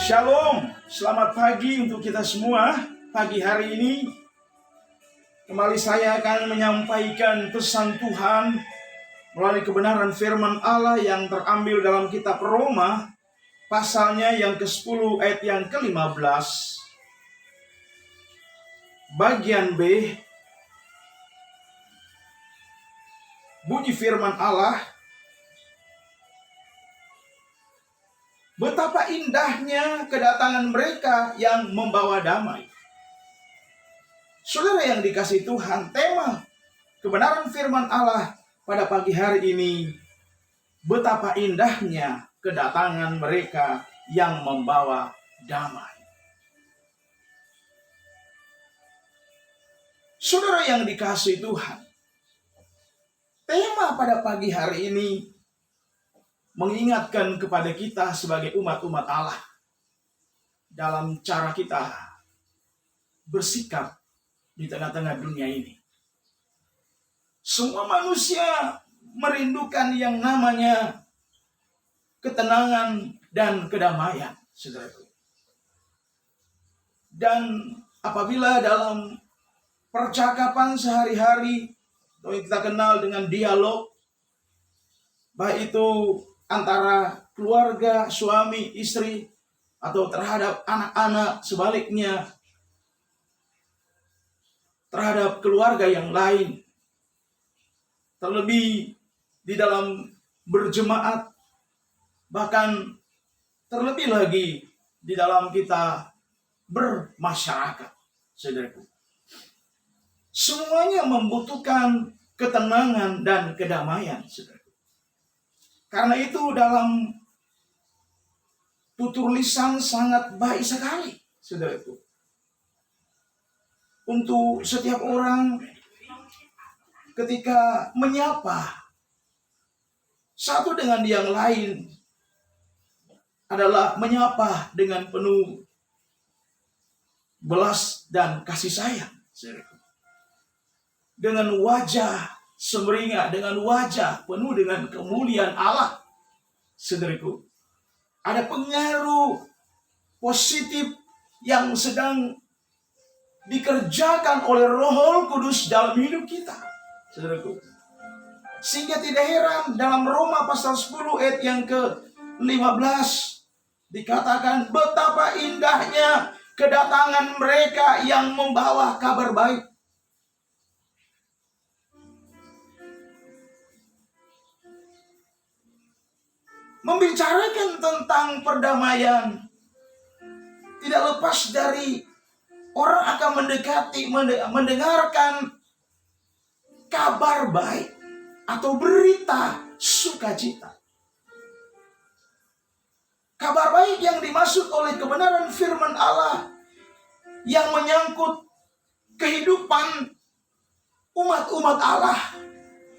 Shalom, selamat pagi untuk kita semua. Pagi hari ini kembali saya akan menyampaikan pesan Tuhan melalui kebenaran firman Allah yang terambil dalam kitab Roma, pasalnya yang ke-10 ayat yang ke-15. Bagian B, bunyi firman Allah, betapa indahnya kedatangan mereka yang membawa damai. Saudara yang dikasihi Tuhan, tema kebenaran firman Allah pada pagi hari ini, betapa indahnya kedatangan mereka yang membawa damai. Saudara yang dikasihi Tuhan, tema pada pagi hari ini mengingatkan kepada kita sebagai umat-umat Allah dalam cara kita bersikap di tengah-tengah dunia ini. Semua manusia merindukan yang namanya ketenangan dan kedamaian, saudaraku. Dan apabila dalam percakapan sehari-hari atau yang kita kenal dengan dialog, baik itu antara keluarga, suami, istri, atau terhadap anak-anak, sebaliknya terhadap keluarga yang lain, terlebih di dalam berjemaat, bahkan terlebih lagi di dalam kita bermasyarakat, saudaraku. Semuanya membutuhkan ketenangan dan kedamaian, saudaraku. Karena itu dalam tutur lisan sangat baik sekali, saudaraku, untuk setiap orang ketika menyapa satu dengan yang lain adalah menyapa dengan penuh belas dan kasih sayang, saudaraku. Dengan wajah sumringah, dengan wajah penuh dengan kemuliaan Allah, saudaraku. Ada pengaruh positif yang sedang dikerjakan oleh Roh Kudus dalam hidup kita, saudaraku. Sehingga tidak heran dalam Roma pasal 10 ayat yang ke-15 dikatakan betapa indahnya kedatangan mereka yang membawa kabar baik. Membicarakan tentang perdamaian tidak lepas dari orang akan mendengarkan kabar baik atau berita sukacita. Kabar baik yang dimaksud oleh kebenaran firman Allah yang menyangkut kehidupan umat-umat Allah,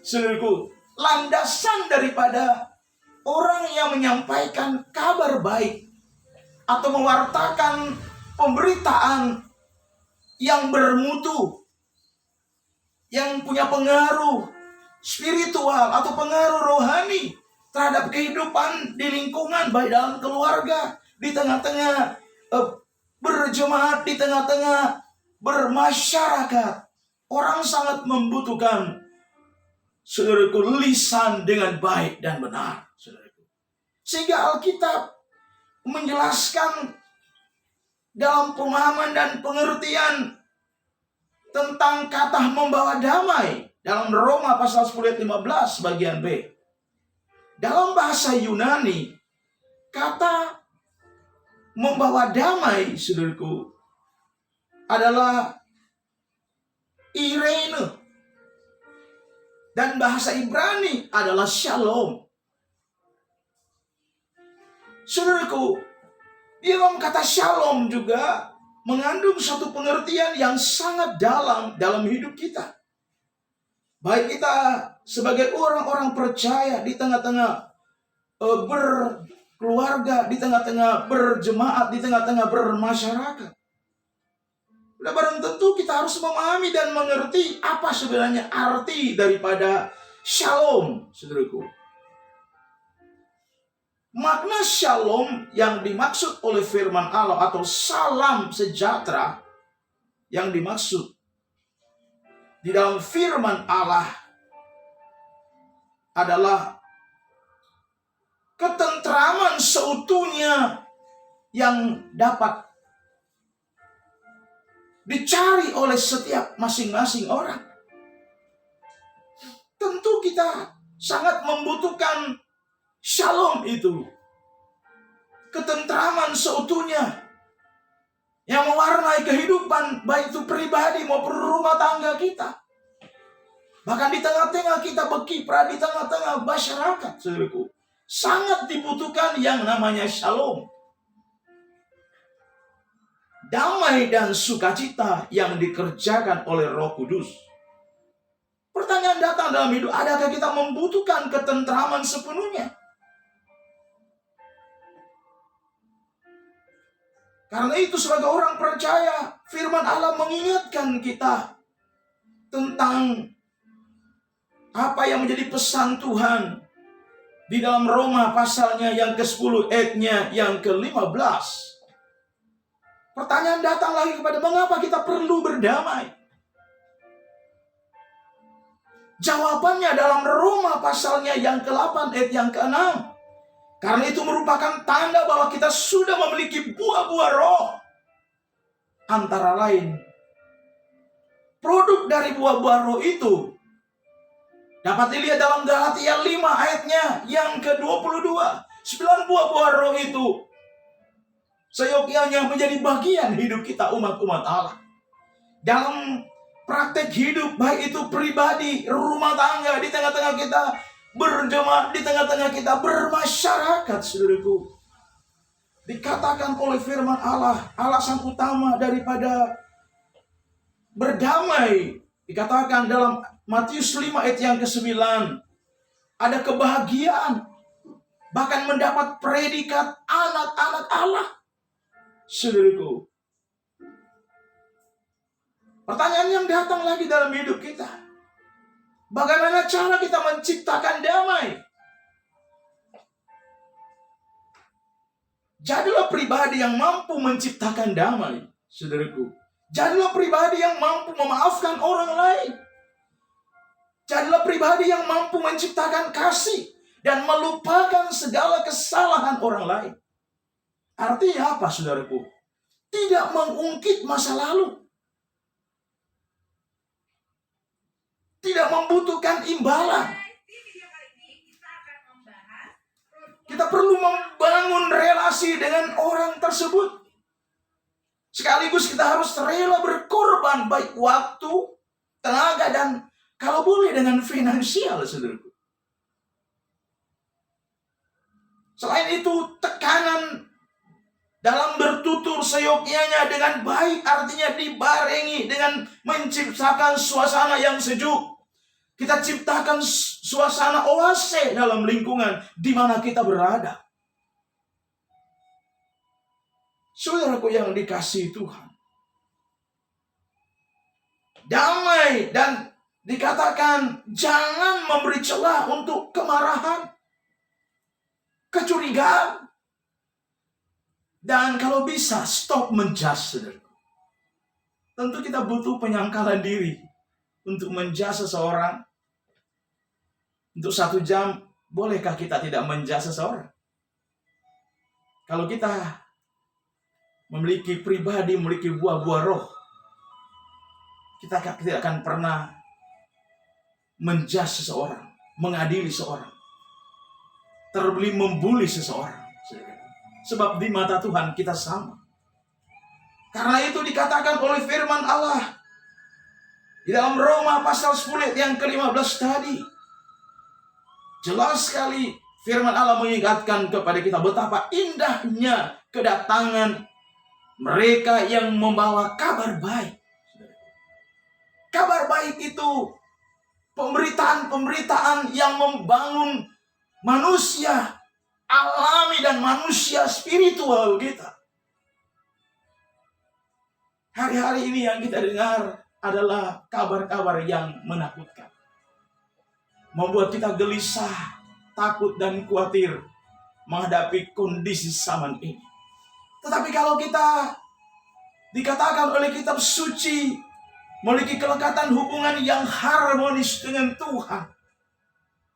saudaraku. Landasan daripada orang yang menyampaikan kabar baik atau mewartakan pemberitaan yang bermutu, yang punya pengaruh spiritual atau pengaruh rohani terhadap kehidupan di lingkungan, baik dalam keluarga, di tengah-tengah berjemaat, di tengah-tengah bermasyarakat. Orang sangat membutuhkan, saudaraku, lisan dengan baik dan benar, saudaraku. Sehingga Alkitab menjelaskan dalam pemahaman dan pengertian tentang kata membawa damai dalam Roma pasal 10 ayat 15 bagian B. Dalam bahasa Yunani, kata membawa damai, saudaraku, adalah Irene, dan bahasa Ibrani adalah shalom. Saudaraku, di dalam kata shalom juga mengandung satu pengertian yang sangat dalam hidup kita. Baik kita sebagai orang-orang percaya di tengah-tengah berkeluarga, di tengah-tengah berjemaat, di tengah-tengah bermasyarakat. Udah barang tentu kita harus memahami dan mengerti apa sebenarnya arti daripada shalom, saudaraku. Makna shalom yang dimaksud oleh firman Allah atau salam sejahtera yang dimaksud di dalam firman Allah adalah ketentraman seutuhnya yang dapat dicari oleh setiap masing-masing orang. Tentu kita sangat membutuhkan shalom itu. Ketentraman seutuhnya yang mewarnai kehidupan baik itu pribadi maupun rumah tangga kita. Bahkan di tengah-tengah kita berkiprah, di tengah-tengah masyarakat, saudaraku, sangat dibutuhkan yang namanya shalom. Damai dan sukacita yang dikerjakan oleh Roh Kudus. Pertanyaan datang dalam hidup, adakah kita membutuhkan ketentraman sepenuhnya? Karena itu sebagai orang percaya, firman Allah mengingatkan kita tentang apa yang menjadi pesan Tuhan di dalam Roma pasalnya yang ke-10 ayatnya yang ke-15. Pertanyaan datang lagi kepada mengapa kita perlu berdamai? Jawabannya dalam Roma pasalnya yang ke-8 ayat yang ke-6. Karena itu merupakan tanda bahwa kita sudah memiliki buah-buah roh. Antara lain, produk dari buah-buah roh itu dapat dilihat dalam Galatia 5 ayatnya yang ke-22. 9 buah-buah roh itu seyogyanya menjadi bagian hidup kita umat-umat Allah. Dalam praktek hidup, baik itu pribadi, rumah tangga, di tengah-tengah kita berjemaat, di tengah-tengah kita bermasyarakat, saudaraku. Dikatakan oleh firman Allah, alasan utama daripada berdamai, dikatakan dalam Matius 5 ayat yang ke-9, ada kebahagiaan, bahkan mendapat predikat anak-anak Allah. Saudaraku, pertanyaan yang datang lagi dalam hidup kita, bagaimana cara kita menciptakan damai? Jadilah pribadi yang mampu menciptakan damai, saudaraku. Jadilah pribadi yang mampu memaafkan orang lain. Jadilah pribadi yang mampu menciptakan kasih dan melupakan segala kesalahan orang lain. Artinya apa, saudaraku? Tidak mengungkit masa lalu. Tidak membutuhkan imbalan. Kita perlu membangun relasi dengan orang tersebut. Sekaligus kita harus rela berkorban baik waktu, tenaga, dan kalau boleh dengan finansial, saudaraku. Selain itu, tekanan dalam bertutur seyogyanya dengan baik, artinya dibarengi dengan menciptakan suasana yang sejuk. Kita ciptakan suasana oase dalam lingkungan di mana kita berada. Saudaraku yang dikasihi Tuhan, damai dan dikatakan jangan memberi celah untuk kemarahan, kecurigaan, dan kalau bisa stop menjudge, saudaraku. Tentu kita butuh penyangkalan diri untuk menjudge seseorang. Untuk 1 jam, bolehkah kita tidak menjudge seseorang? Kalau kita memiliki pribadi, memiliki buah-buah roh, kita tidak akan pernah menjudge seseorang, mengadili seseorang, terbeli membuli seseorang. Sebab di mata Tuhan kita sama. Karena itu dikatakan oleh firman Allah di dalam Roma pasal 10 yang ke-15 tadi. Jelas sekali firman Allah mengingatkan kepada kita betapa indahnya kedatangan mereka yang membawa kabar baik. Kabar baik itu pemberitaan-pemberitaan yang membangun manusia alami dan manusia spiritual kita. Hari-hari ini yang kita dengar adalah kabar-kabar yang menakutkan. Membuat kita gelisah, takut, dan khawatir. menghadapi kondisi zaman ini. Tetapi kalau kita dikatakan oleh kitab suci memiliki kelekatan hubungan yang harmonis dengan Tuhan.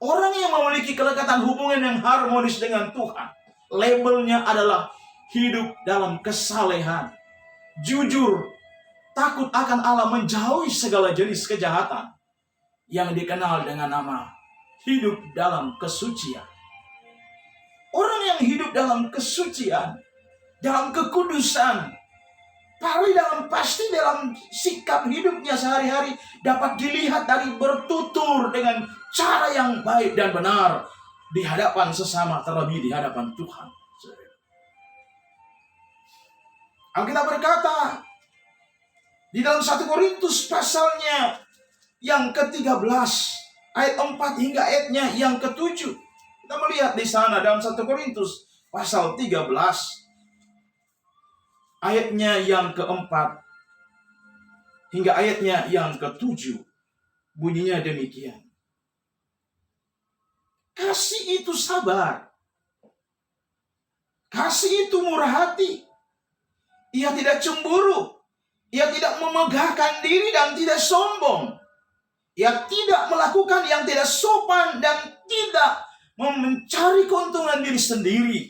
Orang yang memiliki kelekatan hubungan yang harmonis dengan Tuhan, labelnya adalah hidup dalam kesalehan, jujur, takut akan Allah, menjauhi segala jenis kejahatan, yang dikenal dengan nama hidup dalam kesucian. Orang yang hidup dalam kesucian, dalam kekudusan, pasti dalam sikap hidupnya sehari-hari dapat dilihat dari bertutur dengan cara yang baik dan benar di hadapan sesama, terlebih di hadapan Tuhan. Alkitab berkata di dalam 1 Korintus pasalnya yang ke-13 ayat 4 hingga ayatnya yang ke-7. Kita melihat di sana dalam 1 Korintus pasal 13 ayatnya yang keempat hingga ayatnya yang ke-7, bunyinya demikian. Kasih itu sabar. Kasih itu murah hati. Ia tidak cemburu. Ia tidak memegahkan diri dan tidak sombong. Ia tidak melakukan yang tidak sopan dan tidak mencari keuntungan diri sendiri.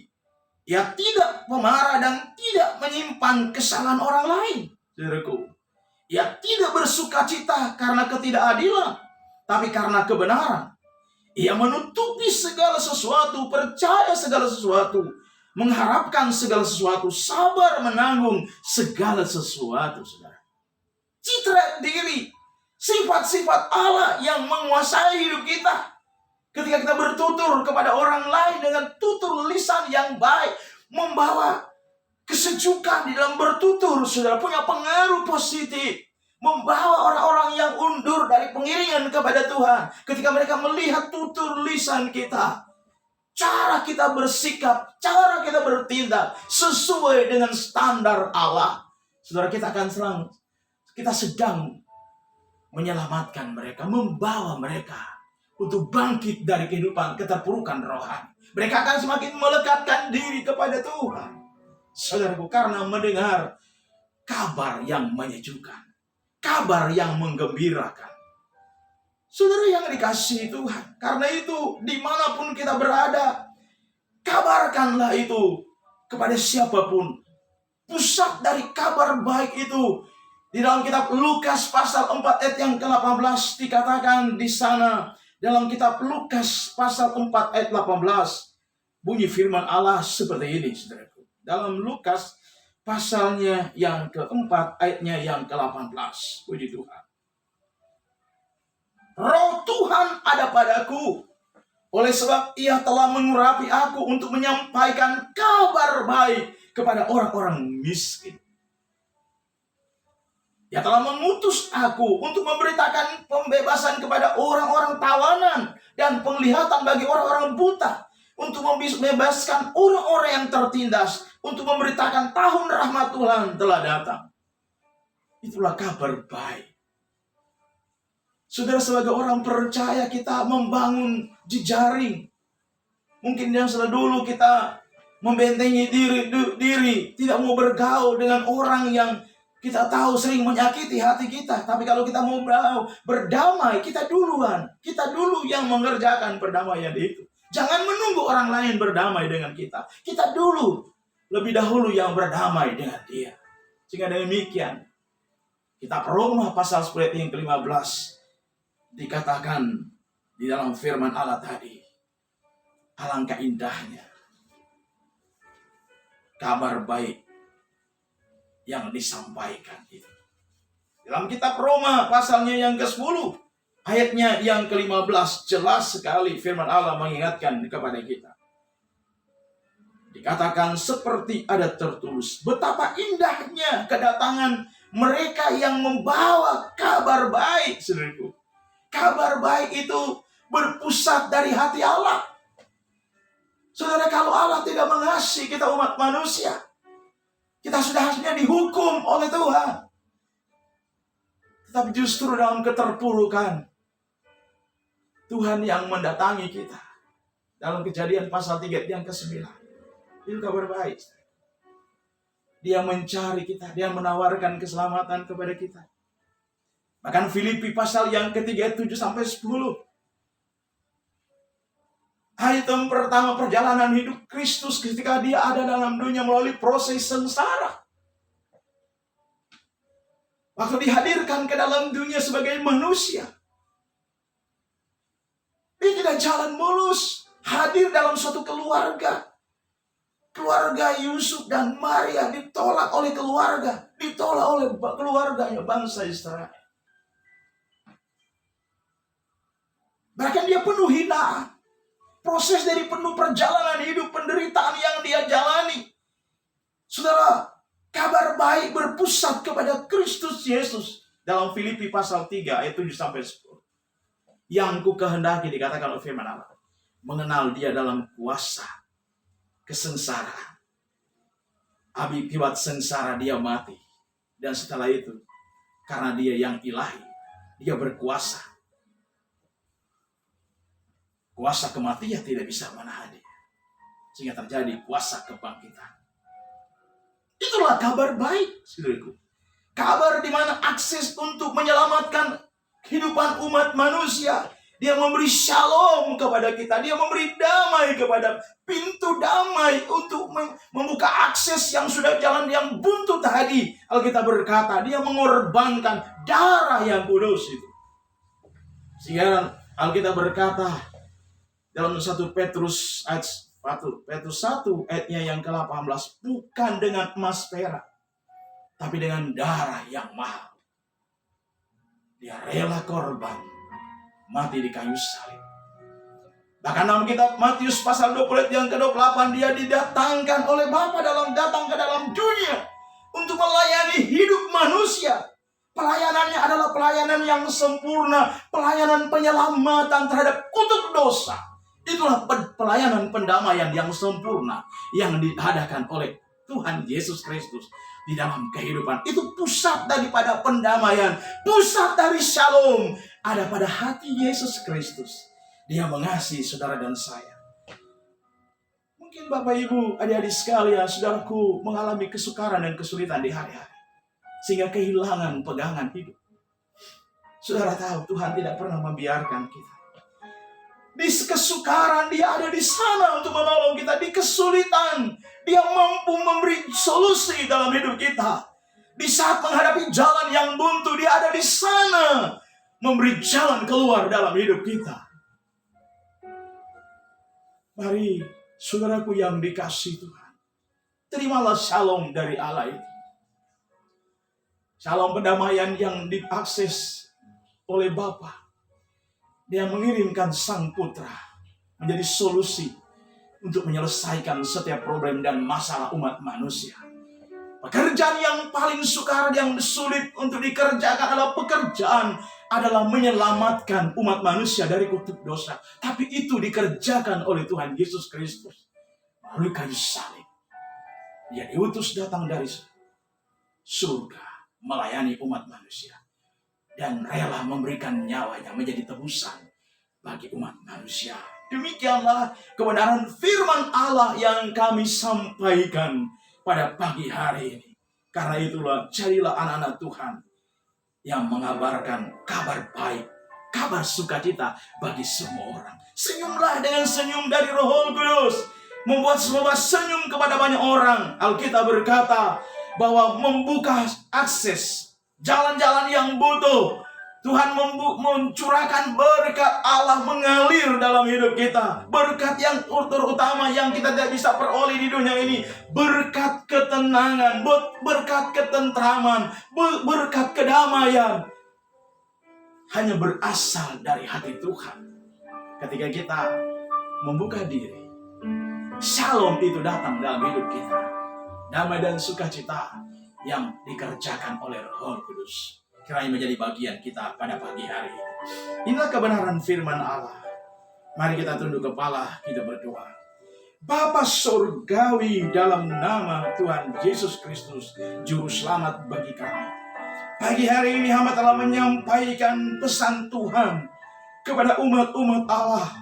Ia tidak pemarah dan tidak menyimpan kesalahan orang lain. Saudaraku, ia tidak bersuka cita karena ketidakadilan, tapi karena kebenaran. Ia menutupi segala sesuatu, percaya segala sesuatu, mengharapkan segala sesuatu, sabar menanggung segala sesuatu. Saudara, citra diri, sifat-sifat Allah yang menguasai hidup kita. Ketika kita bertutur kepada orang lain dengan tutur lisan yang baik, membawa kesejukan di dalam bertutur, saudara, punya pengaruh positif. Membawa orang-orang yang undur dari pengiringan kepada Tuhan. Ketika mereka melihat tutur lisan kita, cara kita bersikap, cara kita bertindak sesuai dengan standar Allah, saudara, kita sedang menyelamatkan mereka, membawa mereka untuk bangkit dari kehidupan keterpurukan rohani. Mereka akan semakin melekatkan diri kepada Tuhan, saudaraku, karena mendengar kabar yang menyejukkan, kabar yang menggembirakan. Saudara yang dikasihi Tuhan, karena itu dimanapun kita berada, kabarkanlah itu kepada siapapun. Pusat dari kabar baik itu di dalam kitab Lukas pasal 4 ayat yang ke-18 dikatakan di sana. Dalam kitab Lukas pasal 4 ayat 18, bunyi firman Allah seperti ini, saudaraku. Dalam Lukas pasalnya yang keempat ayatnya yang ke-18, puji Tuhan. Roh Tuhan ada padaku, oleh sebab ia telah mengurapi aku untuk menyampaikan kabar baik kepada orang-orang miskin. Ia telah mengutus aku untuk memberitakan pembebasan kepada orang-orang tawanan dan penglihatan bagi orang-orang buta, untuk membebaskan orang-orang yang tertindas, untuk memberitakan tahun rahmat Tuhan telah datang. Itulah kabar baik. Saudara, sebagai orang percaya kita membangun jejaring. Mungkin yang dulu kita membentengi diri, tidak mau bergaul dengan orang yang kita tahu sering menyakiti hati kita. Tapi kalau kita mau berdamai, kita duluan. Kita dulu yang mengerjakan perdamaian itu. Jangan menunggu orang lain berdamai dengan kita. Kita dulu, lebih dahulu yang berdamai dengan dia. Sehingga demikian, kitab Roma pasal 10 yang ke-15 dikatakan di dalam firman Allah tadi, alangkah indahnya kabar baik yang disampaikan itu. Dalam kitab Roma pasalnya yang ke-10 ayatnya yang ke-15 jelas sekali firman Allah mengingatkan kepada kita. Dikatakan seperti ada tertulis, betapa indahnya kedatangan mereka yang membawa kabar baik, saudaraku. Kabar baik itu berpusat dari hati Allah. Saudara, kalau Allah tidak mengasihi kita umat manusia, kita sudah harusnya dihukum oleh Tuhan. Tetapi justru dalam keterpurukan, Tuhan yang mendatangi kita. Dalam Kejadian pasal 3 yang ke-9. Itu kabar baik. Dia mencari kita, dia menawarkan keselamatan kepada kita. Bahkan Filipi pasal yang ketiga 7-10. Item pertama perjalanan hidup Kristus ketika dia ada dalam dunia melalui proses sengsara. Waktu dihadirkan ke dalam dunia sebagai manusia, dia tidak jalan mulus. Hadir dalam suatu keluarga. Keluarga Yusuf dan Maria ditolak oleh keluarga. Ditolak oleh keluarganya bangsa Israel. Bahkan dia penuh hinaan. Proses dari penuh perjalanan hidup, penderitaan yang dia jalani. Saudara, kabar baik berpusat kepada Kristus Yesus. Dalam Filipi pasal 3 ayat 7-10. Yang ku kehendaki, dikatakan oleh firman Allah, mengenal dia dalam kuasa kesengsaraan. Akibat sengsara dia mati. Dan setelah itu, karena dia yang ilahi, dia berkuasa. Kuasa kematian tidak bisa menahan dia. Sehingga terjadi kuasa kebangkitan. Itulah kabar baik, saudaraku. Kabar di mana akses untuk menyelamatkan kehidupan umat manusia. Dia memberi shalom kepada kita. Dia memberi damai kepada pintu damai untuk membuka akses yang sudah jalan yang buntu tadi. Alkitab berkata, dia mengorbankan darah yang kudus itu. Sehingga Alkitab berkata dalam 1 Petrus 1 ayatnya yang ke-18, bukan dengan emas perak, tapi dengan darah yang mahal. Dia rela korban, mati di kayu salib. Bahkan dalam kitab Matius pasal 20 yang ke-28, dia didatangkan oleh Bapa datang ke dalam dunia untuk melayani hidup manusia. Pelayanannya adalah pelayanan yang sempurna, pelayanan penyelamatan terhadap kutuk dosa. Itulah pelayanan pendamaian yang sempurna yang diadakan oleh Tuhan Yesus Kristus di dalam kehidupan. Itu pusat daripada pendamaian, pusat dari shalom ada pada hati Yesus Kristus. Dia mengasihi saudara dan saya. Mungkin Bapak Ibu, adik-adik sekalian, saudaraku mengalami kesukaran dan kesulitan di hari-hari, sehingga kehilangan pegangan hidup. Saudara tahu Tuhan tidak pernah membiarkan kita. Di kesukaran dia ada di sana untuk menolong kita. Di kesulitan dia mampu memberi solusi dalam hidup kita. Di saat menghadapi jalan yang buntu, dia ada di sana memberi jalan keluar dalam hidup kita. Mari saudaraku yang dikasihi Tuhan, terimalah shalom dari Allah itu. Shalom pendamaian yang diakses oleh Bapa. Dia mengirimkan Sang Putra menjadi solusi untuk menyelesaikan setiap problem dan masalah umat manusia. Pekerjaan yang paling sukar, yang sulit untuk dikerjakan adalah menyelamatkan umat manusia dari kutuk dosa. Tapi itu dikerjakan oleh Tuhan Yesus Kristus melalui kayu salib. Dia diutus datang dari surga melayani umat manusia dan rela memberikan nyawanya menjadi tebusan bagi umat manusia. Demikianlah kebenaran firman Allah yang kami sampaikan pada pagi hari ini. Karena itulah jadilah anak-anak Tuhan yang mengabarkan kabar baik, kabar sukacita bagi semua orang. Senyumlah dengan senyum dari Roh Kudus, membuat semua senyum kepada banyak orang. Alkitab berkata bahwa membuka akses jalan-jalan yang butuh. Tuhan mencurahkan berkat Allah mengalir dalam hidup kita. Berkat yang terutama yang kita tidak bisa peroleh di dunia ini. Berkat ketenangan, berkat ketentraman, berkat kedamaian. Hanya berasal dari hati Tuhan. Ketika kita membuka diri, shalom itu datang dalam hidup kita. Damai dan sukacita yang dikerjakan oleh Roh Kudus kiranya menjadi bagian kita pada pagi hari ini. Inilah kebenaran firman Allah. Mari kita tunduk kepala, kita berdoa. Bapa surgawi, dalam nama Tuhan Yesus Kristus, Juru Selamat bagi kami. Pagi hari ini hamba telah menyampaikan pesan Tuhan kepada umat-umat Allah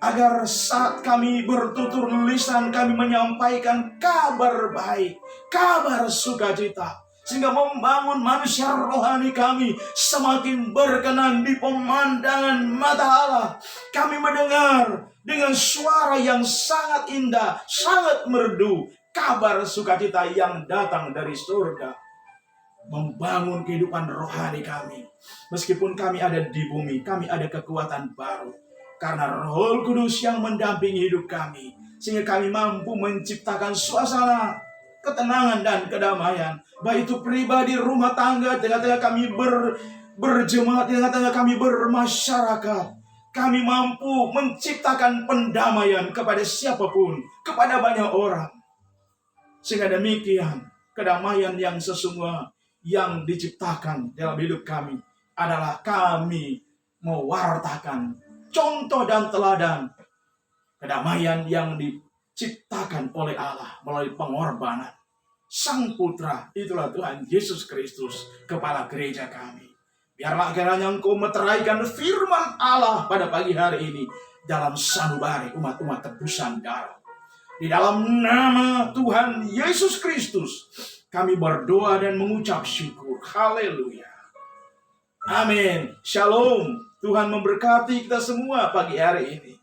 Agar saat kami bertutur lisan, kami menyampaikan kabar baik, kabar sukacita, sehingga membangun manusia rohani kami semakin berkenan di pemandangan mata Allah. Kami mendengar dengan suara yang sangat indah, sangat merdu, kabar sukacita yang datang dari surga, membangun kehidupan rohani kami. Meskipun kami ada di bumi, kami ada kekuatan baru karena Roh Kudus yang mendampingi hidup kami, sehingga kami mampu menciptakan suasana ketenangan dan kedamaian, baik itu pribadi, rumah tangga, tengah-tengah kami berjemaat, tengah-tengah kami bermasyarakat. Kami mampu menciptakan pendamaian kepada siapapun, kepada banyak orang. Sehingga demikian, kedamaian yang sesungguhnya yang diciptakan dalam hidup kami adalah kami mewartakan contoh dan teladan kedamaian yang diciptakan oleh Allah melalui pengorbanan Sang Putra, itulah Tuhan Yesus Kristus, kepala gereja kami. Biarlah kiranya Engkau meteraikan firman Allah pada pagi hari ini dalam sanubari umat-umat tebusan darah. Di dalam nama Tuhan Yesus Kristus, kami berdoa dan mengucap syukur. Haleluya. Amin. Shalom. Tuhan memberkati kita semua pagi hari ini.